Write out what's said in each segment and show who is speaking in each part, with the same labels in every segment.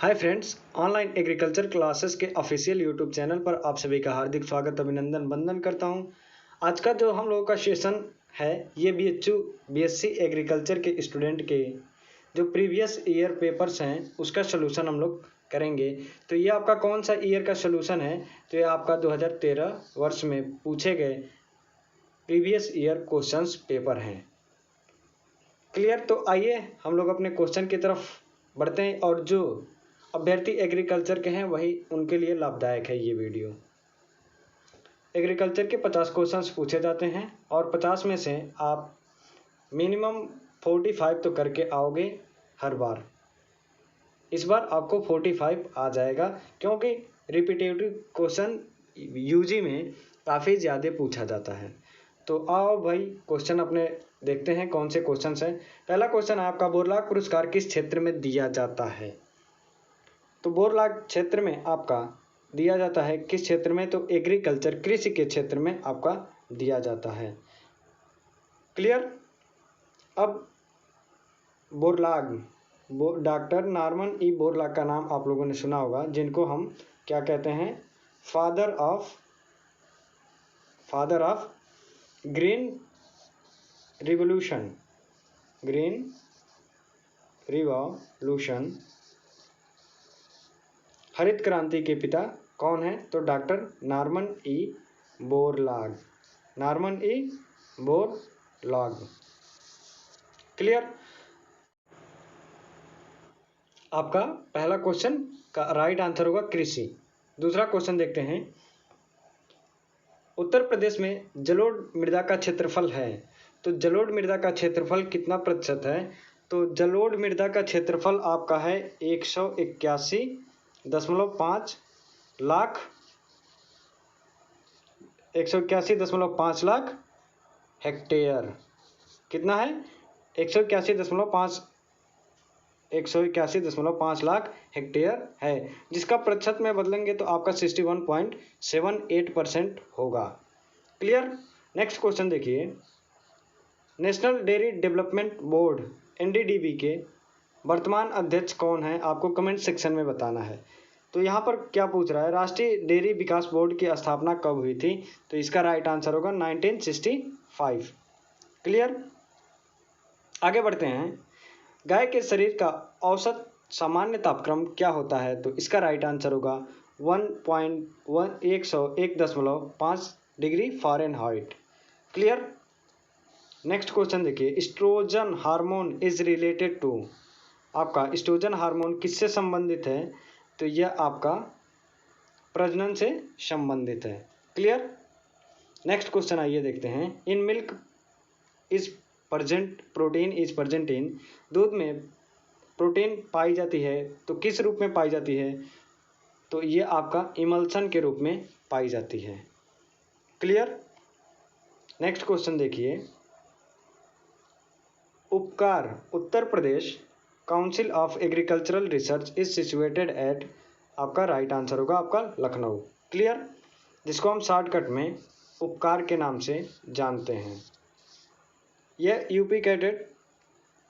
Speaker 1: Hi friends, online agriculture classes के official YouTube channel पर आप सभी का हार्दिक स्वागत अभिनंदन वंदन करता हूं। आज का जो हम लोगों का सेशन है ये बीएससी एग्रीकल्चर के स्टूडेंट के जो प्रीवियस ईयर पेपर्स हैं उसका सलूशन हम लोग करेंगे। तो ये आपका कौन सा ईयर का सलूशन है? तो ये आपका 2013 वर्ष में पूछे गए प्रीवियस ईयर क्वेश्चंस पेपर हैं। क्लियर? तो आइए हम लोग अपने क्वेश्चन की तरफ बढ़ते हैं और जो अभ्यर्थी एग्रीकल्चर के हैं वही उनके लिए लाभदायक है ये वीडियो। एग्रीकल्चर के 50 क्वेश्चंस पूछे जाते हैं और 50 में से आप मिनिमम 45 तो करके आओगे हर बार। इस बार आपको 45 आ जाएगा क्योंकि रिपीटेटिव क्वेश्चन यूजी में काफ़ी ज़्यादा पूछा जाता है। तो आओ भाई क्वेश्चन अपने देखते हैं कौन से क्वेश्चन हैं। पहला क्वेश्चन है आपका, बोरलाग पुरस्कार किस क्षेत्र में दिया जाता है? तो बोरलाग क्षेत्र में आपका दिया जाता है किस क्षेत्र में? तो एग्रीकल्चर कृषि के क्षेत्र में आपका दिया जाता है। क्लियर? अब Borlaug doctor Norman E Borlaug का नाम आप लोगों ने सुना होगा, जिनको हम क्या कहते हैं? फादर ऑफ ग्रीन रिवॉल्यूशन हरित क्रांति के पिता कौन है? तो doctor Norman E Borlaug. Clear? आपका पहला क्वेश्चन का राइट आंसर होगा कृषि। दूसरा क्वेश्चन देखते हैं, उत्तर प्रदेश में जलोढ़ मृदा का क्षेत्रफल है। तो जलोढ़ मृदा का क्षेत्रफल कितना प्रतिशत है? तो जलोढ़ मृदा का क्षेत्रफल आपका है 181.5 लाख हेक्टेयर। कितना है? 181.5 लाख हेक्टेयर है, जिसका प्रतिशत में बदलेंगे तो आपका 61.78% होगा। क्लियर? नेक्स्ट क्वेश्चन देखिए, national dairy development board NDDB के वर्तमान अध्यक्ष कौन है? आपको कमेंट सेक्शन में बताना है। तो यहाँ पर क्या पूछ रहा है, राष्ट्रीय डेयरी विकास बोर्ड की स्थापना कब हुई थी? तो इसका राइट आंसर होगा 1965। क्लियर? आगे बढ़ते हैं, गाय के शरीर का औसत सामान्य तापक्रम क्या होता है? तो इसका राइट आंसर होगा 101.5 degree Fahrenheit. Clear? Next question देखिए, oestrogen hormone is related to. आपका एस्ट्रोजन हार्मोन किससे संबंधित है? तो यह आपका प्रजनन से संबंधित है। क्लियर? नेक्स्ट क्वेश्चन आइए देखते हैं, in milk protein is present in. दूध में प्रोटीन पाई जाती है तो किस रूप में पाई जाती है? तो ये आपका इमल्सन के रूप में पाई जाती है। क्लियर? नेक्स्ट क्वेश्चन देखिए, Upkar Uttar Pradesh council of agricultural research is situated at. आपका राइट आंसर होगा आपका लखनऊ। क्लियर? जिसको हम शॉर्टकट में उपकार के नाम से जानते हैं। यह यूपी कैडेट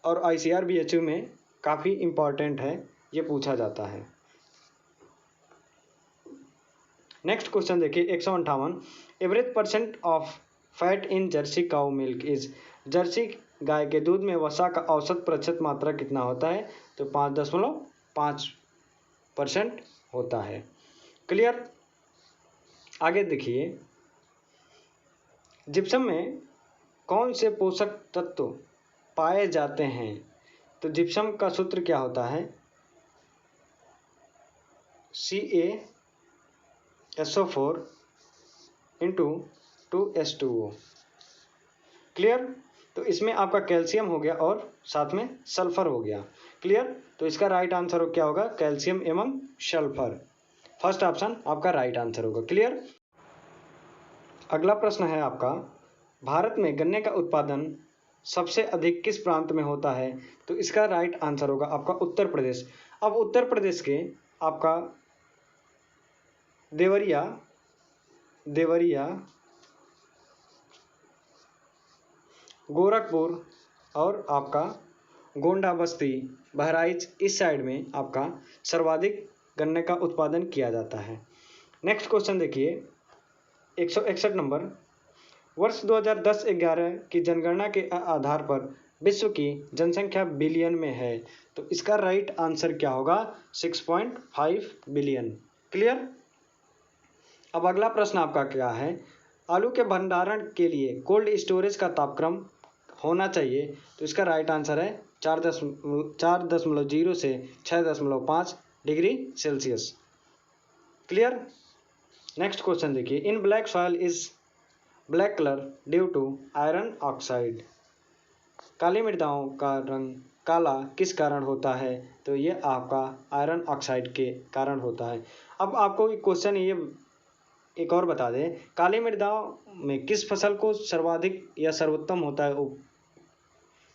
Speaker 1: और ICAR-BHU में काफ़ी इम्पॉर्टेंट है, ये पूछा जाता है। नेक्स्ट क्वेश्चन देखिए, 158, average percent of fat in Jersey cow milk is. Jersey गाय के दूध में वसा का औसत प्रतिशत मात्रा कितना होता है? तो 5.5% होता है। क्लियर? आगे देखिए, जिप्सम में कौन से पोषक तत्व पाए जाते हैं? तो जिप्सम का सूत्र क्या होता है? CaSO4 × 2H2O। क्लियर? तो इसमें आपका कैल्शियम हो गया और साथ में सल्फर हो गया। क्लियर? तो इसका राइट आंसर क्या होगा? कैल्शियम एवं सल्फर। फर्स्ट ऑप्शन आपका राइट आंसर होगा। क्लियर? अगला प्रश्न है आपका, भारत में गन्ने का उत्पादन सबसे अधिक किस प्रांत में होता है? तो इसका राइट आंसर होगा आपका उत्तर प्रदेश। अब उत्तर प्रदेश के आपका देवरिया, गोरखपुर और आपका गोंडा बस्ती बहराइच इस साइड में आपका सर्वाधिक गन्ने का उत्पादन किया जाता है। नेक्स्ट क्वेश्चन देखिए 161 नंबर, वर्ष 2010-11 की जनगणना के आधार पर विश्व की जनसंख्या बिलियन में है, तो इसका राइट आंसर क्या होगा? 6.5 बिलियन। क्लियर। अब अगला प्रश्न आपका क्या है? आलू के भंडारण के लिए कोल्ड स्टोरेज का तापक्रम होना चाहिए, तो इसका राइट आंसर है 4.0 से 6.5 degree Celsius. Clear. Next question देखिए, in black soil is black colour due to iron oxide. काली मृदाओं का रंग काला किस कारण होता है? तो ये आपका आयरन ऑक्साइड के कारण होता है। अब आपको क्वेश्चन ये एक और बता दें, काली मृदाओं में किस फसल को सर्वाधिक या सर्वोत्तम होता है?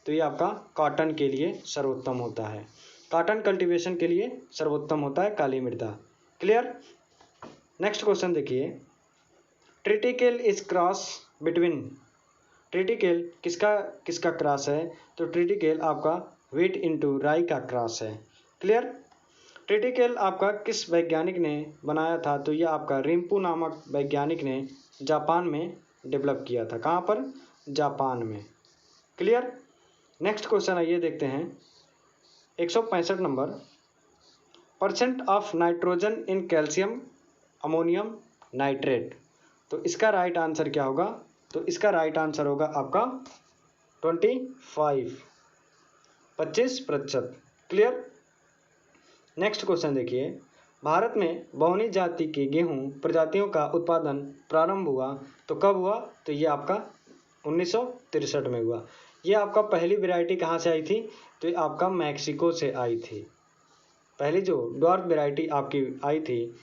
Speaker 1: तो ये आपका कॉटन के लिए सर्वोत्तम होता है, कॉटन कल्टीवेशन के लिए सर्वोत्तम होता है काली मृदा। क्लियर। नेक्स्ट क्वेश्चन देखिए, triticale is cross between. Triticale किसका क्रॉस है? तो ट्रिटिकेल आपका व्हीट इनटू राई का क्रॉस है। क्लियर। ट्रिटिकेल आपका किस वैज्ञानिक ने बनाया था? तो यह आपका रिम्पू नामक वैज्ञानिक ने जापान में डेवलप किया था। कहाँ पर? जापान में। क्लियर। नेक्स्ट क्वेश्चन आइए देखते हैं 165 number, percent of nitrogen in calcium ammonium nitrate. तो इसका राइट आंसर क्या होगा? तो इसका राइट आंसर होगा आपका 25%। क्लियर। नेक्स्ट क्वेश्चन देखिए, भारत में बौनी जाति के गेहूं प्रजातियों का उत्पादन प्रारंभ हुआ तो कब हुआ? तो ये आपका 1963 में हुआ। ये आपका पहली वैरायटी कहाँ से आई थी? तो ये आपका मैक्सिको से आई थी। पहली जो ड्वार्फ वैरायटी आपकी आई थी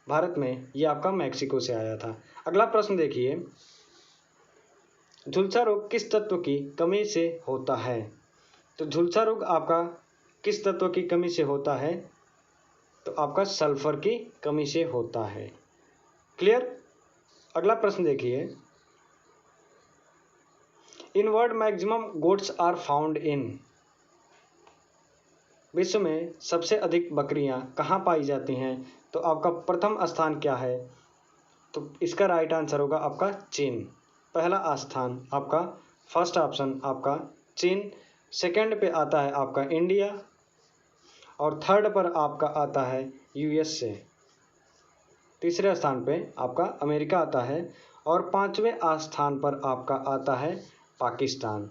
Speaker 1: भारत में, ये आपका मैक्सिको से आया था। अगला प्रश्न देखिए, झुलसा रोग किस तत्व की कमी से होता है? तो झुलसा रोग आपका किस तत्व की कमी से होता है? तो आपका सल्फर की कमी से होता है। क्लियर। अगला प्रश्न देखिए, in world maximum goats are found in. विश्व में सबसे अधिक बकरियां कहाँ पाई जाती हैं? तो आपका प्रथम स्थान क्या है? तो इसका राइट आंसर होगा आपका चीन। पहला स्थान आपका फर्स्ट ऑप्शन आपका चीन, सेकंड पे आता है आपका इंडिया और थर्ड पर आपका आता है USA। तीसरे स्थान पे आपका अमेरिका आता है और पांचवें स्थान पर आपका आता है पाकिस्तान।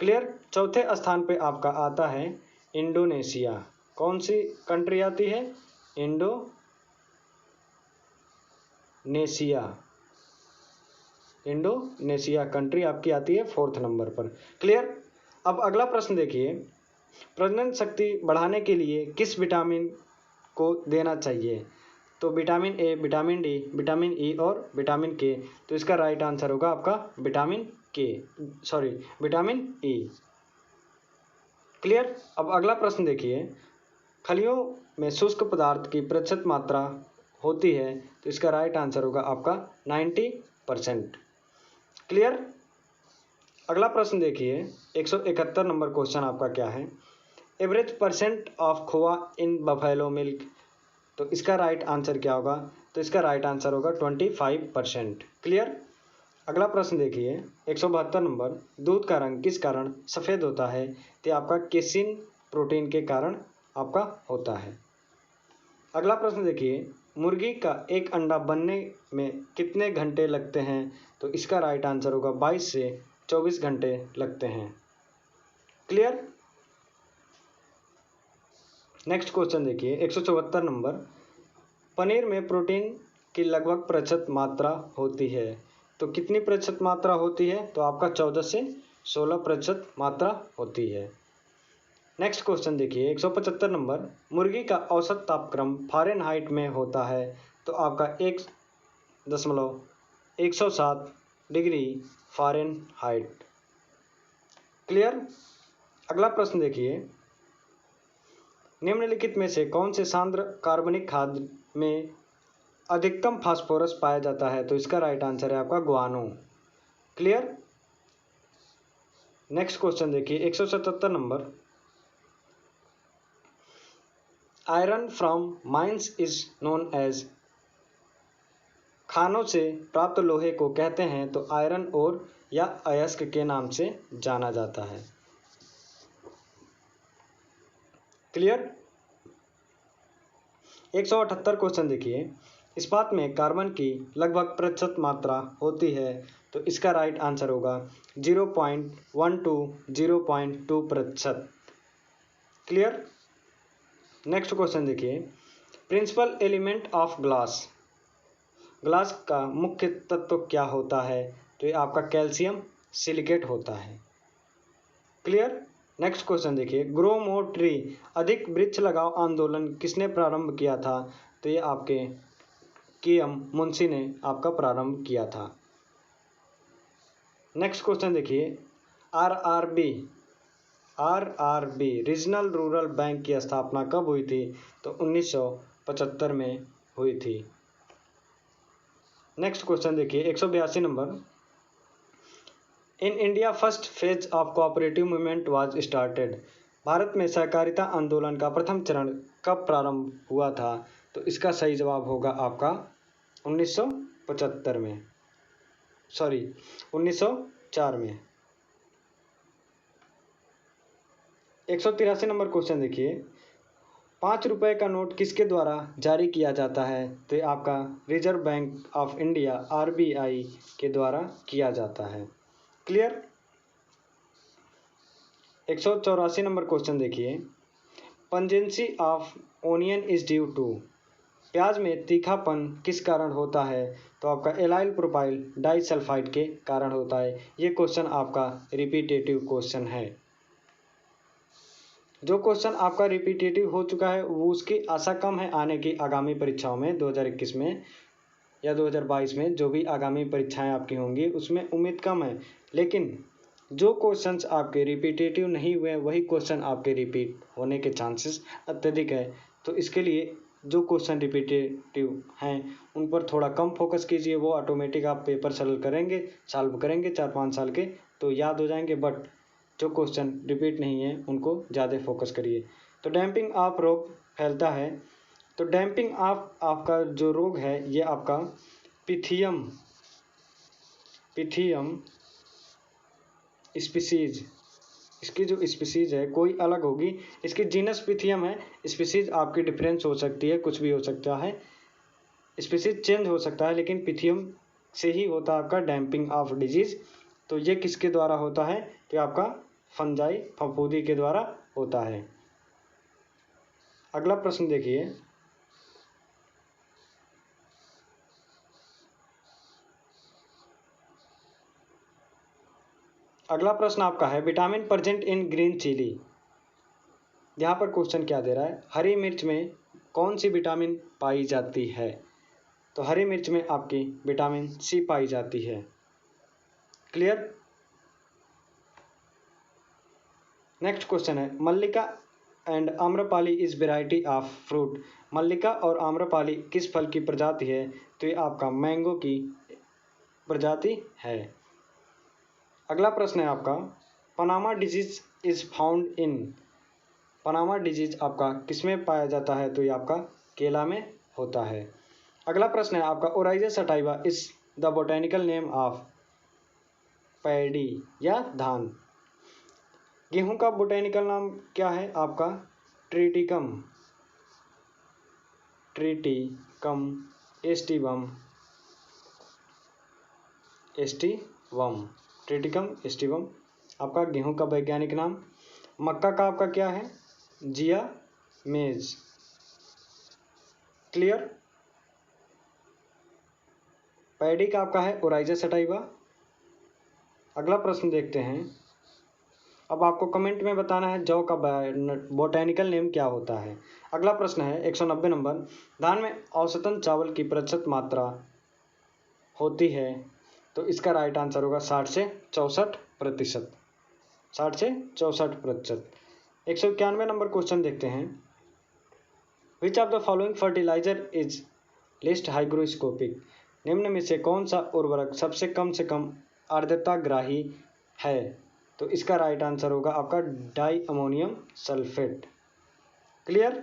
Speaker 1: क्लियर। चौथे स्थान पे आपका आता है इंडोनेशिया। कौन सी कंट्री आती है? इंडोनेशिया कंट्री आपकी आती है 4th नंबर पर। क्लियर। अब अगला प्रश्न देखिए, प्रजनन शक्ति बढ़ाने के लिए किस विटामिन को देना चाहिए? तो vitamin A, vitamin D, vitamin E और विटामिन के। तो इसका राइट आंसर होगा आपका विटामिन ई। क्लियर। अब अगला प्रश्न देखिए, फलियों में शुष्क पदार्थ की प्रतिशत मात्रा होती है, तो इसका राइट आंसर होगा आपका 90%। क्लियर। अगला प्रश्न देखिए 171 नंबर क्वेश्चन आपका क्या है, average percent of khoa in buffalo milk. तो इसका राइट आंसर क्या होगा? तो इसका राइट आंसर होगा 25%। क्लियर। अगला प्रश्न देखिए 172 नंबर, दूध का रंग किस कारण सफ़ेद होता है? तो आपका केसिन प्रोटीन के कारण आपका होता है। अगला प्रश्न देखिए, मुर्गी का एक अंडा बनने में कितने घंटे लगते हैं? तो इसका राइट आंसर होगा 22 से 24 घंटे लगते हैं। क्लियर। नेक्स्ट क्वेश्चन देखिए 174 नंबर, पनीर में प्रोटीन की लगभग प्रतिशत मात्रा होती है, तो कितनी प्रतिशत मात्रा होती है? तो आपका 14 से 16% मात्रा होती है। नेक्स्ट क्वेश्चन देखिए 175 नंबर, मुर्गी का औसत तापक्रम फ़ारेनहाइट में होता है, तो आपका 1.107 डिग्री फ़ारेनहाइट। क्लियर। अगला प्रश्न देखिए, निम्नलिखित में से कौन से सांद्र कार्बनिक खाद में अधिकतम फास्फोरस पाया जाता है? तो इसका राइट आंसर है आपका गुआनो। क्लियर। नेक्स्ट क्वेश्चन देखिए 177 नंबर, iron from mines is known as, खानों से प्राप्त लोहे को कहते हैं तो आयरन ओर या अयस्क के नाम से जाना जाता है। क्लियर। 178 क्वेश्चन देखिए, इस्पात में कार्बन की लगभग प्रतिशत मात्रा होती है तो इसका राइट आंसर होगा 0.12 क्लियर। नेक्स्ट क्वेश्चन देखिए, principal element of glass, glass का मुख्य तत्व क्या होता है तो ये आपका कैल्शियम सिलिकेट होता है। क्लियर। नेक्स्ट क्वेश्चन देखिए, ग्रो मोर ट्री, अधिक वृक्ष लगाओ आंदोलन किसने प्रारंभ किया था तो ये आपके के.एम. मुंशी ने आपका प्रारंभ किया था। नेक्स्ट क्वेश्चन देखिए, आरआरबी रीजनल रूरल बैंक की स्थापना कब हुई थी तो 1975 में हुई थी। नेक्स्ट क्वेश्चन देखिए, 182 number, in India first phase of cooperative movement was started, Bharat में सहकारिता आंदोलन का प्रथम चरण कब प्रारंभ हुआ था तो इसका सही जवाब होगा आपका 1975 में, 1904 में। 183 नंबर क्वेश्चन देखिए, 5 रुपए का नोट किसके द्वारा जारी किया जाता है तो ये आपका Reserve Bank of India RBI के द्वारा किया जाता है। क्लियर। 184 नंबर क्वेश्चन देखिए, pungency of onion is due to, प्याज में तीखापन किस कारण होता है तो आपका एलाइल प्रोपाइल डाइसल्फाइड के कारण होता है। ये क्वेश्चन आपका रिपीटेटिव क्वेश्चन है। जो क्वेश्चन आपका रिपीटेटिव हो चुका है वो उसकी आशा कम है आने की आगामी परीक्षाओं में 2021 में या 2022 में, जो भी आगामी परीक्षाएं आपकी होंगी उसमें उम्मीद कम है, लेकिन जो क्वेश्चंस आपके रिपीटेटिव नहीं हुए वही क्वेश्चन आपके रिपीट होने के चांसेस अत्यधिक है। तो इसके लिए जो क्वेश्चन रिपीटेटिव हैं उन पर थोड़ा कम फोकस कीजिए, वो ऑटोमेटिक आप पेपर सॉल्व करेंगे 4-5 साल के तो याद हो जाएंगे, बट जो क्वेश्चन रिपीट नहीं है उनको ज़्यादा फोकस करिए। तो डैम्पिंग ऑफ रोग फैलता है, तो डैम्पिंग ऑफ आपका जो रोग है ये आपका पिथियम स्पीसीज, इसकी जो स्पीसीज है कोई अलग होगी, इसकी जीनस पिथियम है, स्पीसीज आपकी डिफरेंस हो सकती है, कुछ भी हो सकता है, स्पीसीज चेंज हो सकता है, लेकिन पिथियम से ही होता है आपका डैम्पिंग ऑफ डिजीज। तो ये किसके द्वारा होता है तो आपका फंजाई फफूंदी के द्वारा होता है। अगला प्रश्न देखिए, अगला प्रश्न आपका है vitamin present in green chilli, यहाँ पर क्वेश्चन क्या दे रहा है, हरी मिर्च में कौन सी विटामिन पाई जाती है तो हरी मिर्च में आपकी विटामिन सी पाई जाती है। क्लियर। नेक्स्ट क्वेश्चन है Mallika and Amrapali is variety of fruit, Mallika और आम्रपाली किस फल की प्रजाति है तो ये आपका मैंगो की प्रजाति है। अगला प्रश्न है आपका Panama disease is found in, Panama disease आपका किसमें पाया जाता है तो ये आपका केला में होता है। अगला प्रश्न है आपका Oryza sativa is the botanical name of, paddy या धान, गेहूं का बोटेनिकल नाम क्या है आपका ट्रिटिकम एस्टिवम ट्रिटिकम एस्टिवम आपका गेहूं का वैज्ञानिक नाम। मक्का का आपका क्या है जिया मेज। क्लियर। पैडी का आपका है ओराइजा सटाइवा। अगला प्रश्न देखते हैं, अब आपको कमेंट में बताना है जौ का बोटेनिकल नेम क्या होता है। अगला प्रश्न है 190 नंबर, धान में औसतन चावल की प्रतिशत मात्रा होती है तो इसका राइट आंसर होगा 60 से 64%, 60 से 64%। 191 नंबर क्वेश्चन देखते हैं, which of the following fertiliser is least hygroscopic, निम्न में से कौन सा उर्वरक सबसे कम आर्द्रताग्राही है तो इसका राइट आंसर होगा आपका डाई अमोनियम सल्फेट। क्लियर।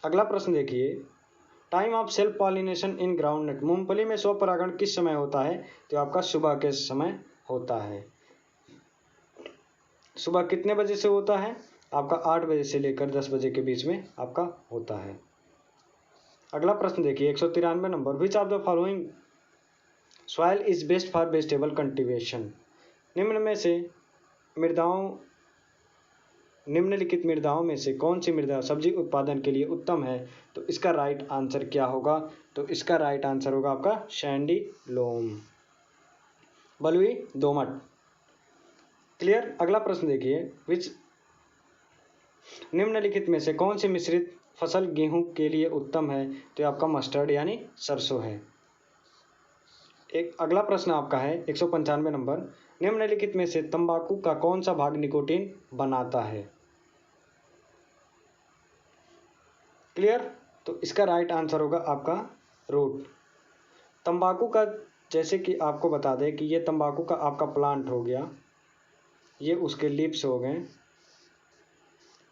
Speaker 1: अगला प्रश्न देखिए, time of self pollination in groundnut, मूंगफली में स्वपरागण किस समय होता है? तो आपका सुबह के समय होता है। सुबह कितने बजे से होता है? आपका 8 बजे से लेकर 10 बजे के बीच में आपका होता है। अगला प्रश्न देखिए 193 number, which of the following soil is best for vegetable cultivation, निम्नलिखित मृदाओं में से कौन सी मृदा सब्जी उत्पादन के लिए उत्तम है? तो इसका राइट आंसर क्या होगा? तो इसका राइट आंसर होगा आपका सैंडी लोम, बलुई दोमट। क्लियर। अगला प्रश्न देखिए, विच निम्नलिखित में से कौन सी मिश्रित फसल गेहूं के लिए उत्तम है? तो आपका मस्टर्ड यानी सरसों है। एक अगला प्रश्न आपका है 195 नंबर, निम्नलिखित में से तंबाकू का कौन सा भाग निकोटीन बनाता है? क्लियर। तो इसका राइट आंसर होगा आपका रूट। तंबाकू का, जैसे कि आपको बता दें कि ये तंबाकू का आपका प्लांट हो गया, ये उसके लीव्स हो गए,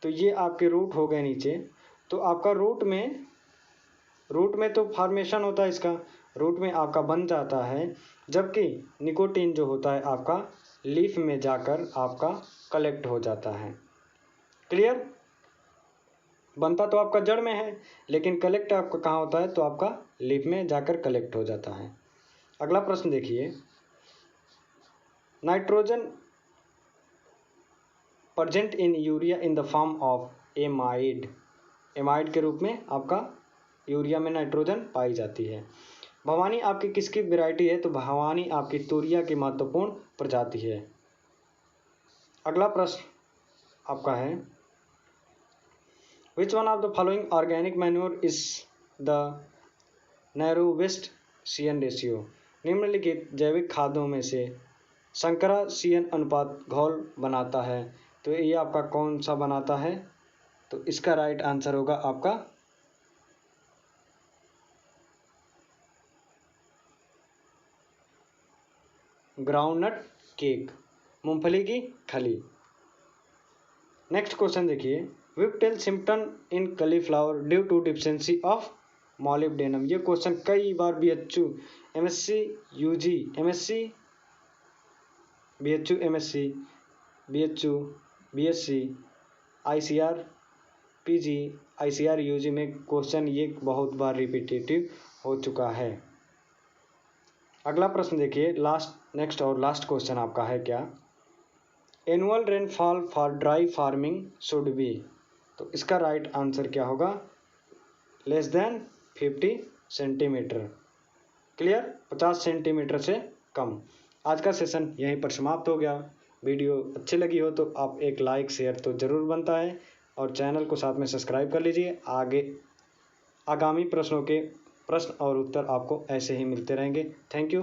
Speaker 1: तो ये आपके रूट हो गए नीचे। तो आपका रूट में तो फॉर्मेशन होता है इसका, रूट में आपका बन जाता है, जबकि निकोटीन जो होता है आपका लीफ में जाकर आपका कलेक्ट हो जाता है। क्लियर। बनता तो आपका जड़ में है, लेकिन कलेक्ट आपका कहाँ होता है? तो आपका लीफ में जाकर कलेक्ट हो जाता है। अगला प्रश्न देखिए, nitrogen present in urea in the form of amide, amide के रूप में आपका यूरिया में नाइट्रोजन पाई जाती है। भवानी आपकी किसकी वैरायटी है? तो भवानी आपकी तूरिया की महत्वपूर्ण प्रजाति है। अगला प्रश्न आपका है, which one of the following organic manure is the narrowest CN ratio, निम्नलिखित जैविक खादों में से संकरा CN अनुपात घोल बनाता है, तो ये आपका कौन सा बनाता है? तो इसका राइट आंसर होगा आपका ग्राउंडनट केक, मूंगफली की खली। नेक्स्ट क्वेश्चन देखिए, whiptail symptom in cauliflower due to deficiency of molybdenum, ये क्वेश्चन कई बार BHU MSc UG MSc BHU MSc BHU BSc ICR PG ICR UG में क्वेश्चन ये बहुत बार रिपीटेटिव हो चुका है। अगला प्रश्न देखिए, नेक्स्ट और लास्ट क्वेश्चन आपका है क्या, annual rainfall for dry farming should be, तो इसका राइट आंसर क्या होगा? Less than 50 centimetre. Clear. 50 centimetre से कम। आज का सेशन यहीं पर समाप्त हो गया। वीडियो अच्छी लगी हो तो आप एक लाइक शेयर तो ज़रूर बनता है, और चैनल को साथ में सब्सक्राइब कर लीजिए। आगामी प्रश्नों के प्रश्न और उत्तर आपको ऐसे ही मिलते रहेंगे। Thank you.